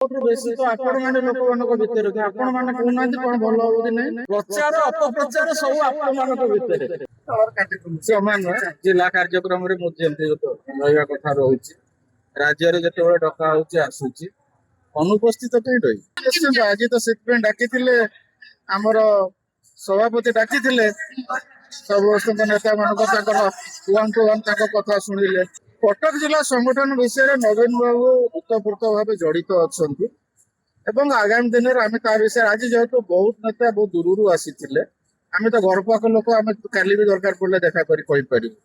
ବେଶୀ ତ ଆପଣ ମାନେ ଲୋକମାନଙ୍କ ଭିତରେ ଆପଣ ମାନେ କହୁନାହାନ୍ତି କଣ ଭଲ ହବ କି ନାହିଁ। ପ୍ରଚାର ଅପପ୍ରଚାର ସବୁ ଆପଣ ମାନଙ୍କ ଭିତରେ ସମାନ ନୁହେଁ। ଜିଲ୍ଲା କାର୍ଯ୍ୟକ୍ରମରେ ମୁଁ ଯେମିତି ରହିବା କଥା ରହୁଛି, ରାଜ୍ୟରେ ଯେତେବେଳେ ଡକା ହଉଛି ଆସୁଛି, ଅନୁପସ୍ଥିତ କାହିଁ ରହିବି। ନିଶ୍ଚିନ୍ତ ଆଜି ତ ସେଥିପାଇଁ ଡାକିଥିଲେ, ଆମର ସଭାପତି ଡାକିଥିଲେ, ସମସ୍ତଙ୍କ ନେତା ମାନଙ୍କ ତାଙ୍କର ୱାନ୍ ଟୁ ୱାନ୍ ତାଙ୍କ କଥା ଶୁଣିଲେ। କଟକ ଜିଲ୍ଲା ସଂଗଠନ ବିଷୟରେ ନବୀନ ବାବୁ ଓତପ୍ରୋତ ଭାବେ ଜଡିତ ଅଛନ୍ତି ଏବଂ ଆଗାମୀ ଦିନରେ ଆମେ ତା ବିଷୟରେ ଆଜି ଯେହେତୁ ବହୁତ ନେତା ବହୁତ ଦୂରରୁ ଆସିଥିଲେ, ଆମେ ତ ଘର ପାଖ ଲୋକ, ଆମେ କାଲି ବି ଦରକାର ପଡିଲେ ଦେଖା କରି କହିପାରିବୁ।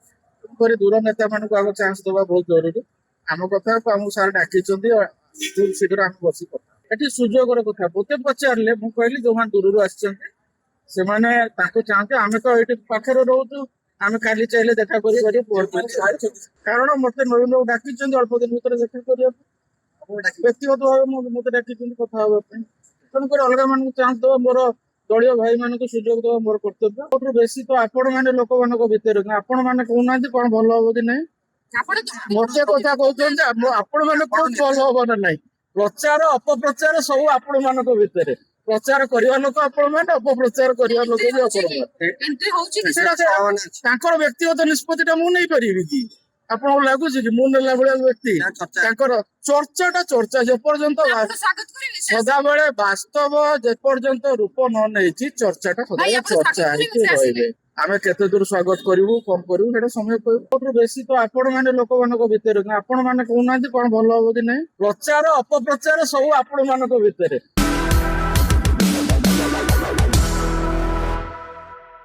ତେଣୁକରି ଦୂର ନେତା ମାନଙ୍କୁ ଆଗ ଚାନ୍ସ ଦେବା ବହୁତ ଜରୁରୀ। ଆମ କଥା ଆମକୁ ସାର୍ ଡାକିଛନ୍ତି, ଖୁବ ଶୀଘ୍ର ଆମେ ବସି କଥା। ଏଠି ସୁଯୋଗର କଥା ମୋତେ ପଚାରିଲେ ମୁଁ କହିଲି ଯୋଉମାନେ ଦୂରରୁ ଆସିଛନ୍ତି ସେମାନେ ତାଙ୍କୁ ଚାହାନ୍ତି, ଆମେ ତ ଏଇଠି ପାଖରେ ରହୁଛୁ, ଆମେ କାଲି ଚାହିଁଲେ ଦେଖା କରିପାରିବୁ। କାରଣ ମତେ ନବୀନ ବାବୁ ଡାକିଛନ୍ତି ଅଳ୍ପ ଦିନ ଭିତରେ ଦେଖା କରିବାକୁ, ବ୍ୟକ୍ତିଗତ ଭାବେ ମତେ ଡାକିଛନ୍ତି କଥା ହବା ପାଇଁ। ତେଣୁକରି ଅଲଗା ମାନଙ୍କୁ ଚାନ୍ସ ଦେବା, ମୋର ଦଳୀୟ ଭାଇ ମାନଙ୍କୁ ସୁଯୋଗ ଦେବା ମୋର କର୍ତ୍ତବ୍ୟ। ସବୁଠୁ ବେଶୀ ତ ଆପଣ ମାନେ ଲୋକମାନଙ୍କ ଭିତରେ ଆପଣ ମାନେ କହୁନାହାନ୍ତି କଣ ଭଲ ହବ କି ନାହିଁ। ମତେ କଥା କହୁଛନ୍ତି ଆପଣ ମାନେ କଣ ଭଲ ହବ ନା ନାହିଁ। ପ୍ରଚାର ଅପପ୍ରଚାର ସବୁ ଆପଣ ମାନଙ୍କ ଭିତରେ। ପ୍ରଚାର କରିବା ଲୋକ ଆପଣ ମାନେ, ଅପପ୍ରଚାର କରିବା ଲୋକ ବି ଆପଣ ମାନେ। ତାଙ୍କର ବ୍ୟକ୍ତିଗତ ନିଷ୍ପତ୍ତି ଟା ମୁଁ ନେଇପାରିବି କି? ଆପଣଙ୍କୁ ଲାଗୁଛି କି ମୁଁ ନେଲା ଭଳିଆ ବ୍ୟକ୍ତି? ତାଙ୍କର ଚର୍ଚ୍ଚାଟା ଚର୍ଚ୍ଚା ଯେପର୍ଯ୍ୟନ୍ତ ସଦାବେଳେ ବାସ୍ତବ ଯେପର୍ଯ୍ୟନ୍ତ ରୂପ ନ ନେଇଛି, ଚର୍ଚ୍ଚାଟା ସଦାବେଳେ ଚର୍ଚ୍ଚା ହେଇକି ରହିବେ। ଆମେ କେତେ ଦୂର ସ୍ୱାଗତ କରିବୁ କଣ କରିବୁ ସେଇଟା ସମୟ କହିବୁ। ସବୁଠୁ ବେଶୀ ତ ଆପଣ ମାନେ ଲୋକମାନଙ୍କ ଭିତରେ ଆପଣ ମାନେ କହୁନାହାନ୍ତି କଣ ଭଲ ହବ କି ନାହିଁ। ପ୍ରଚାର ଅପପ୍ରଚାର ସବୁ ଆପଣ ମାନଙ୍କ ଭିତରେ।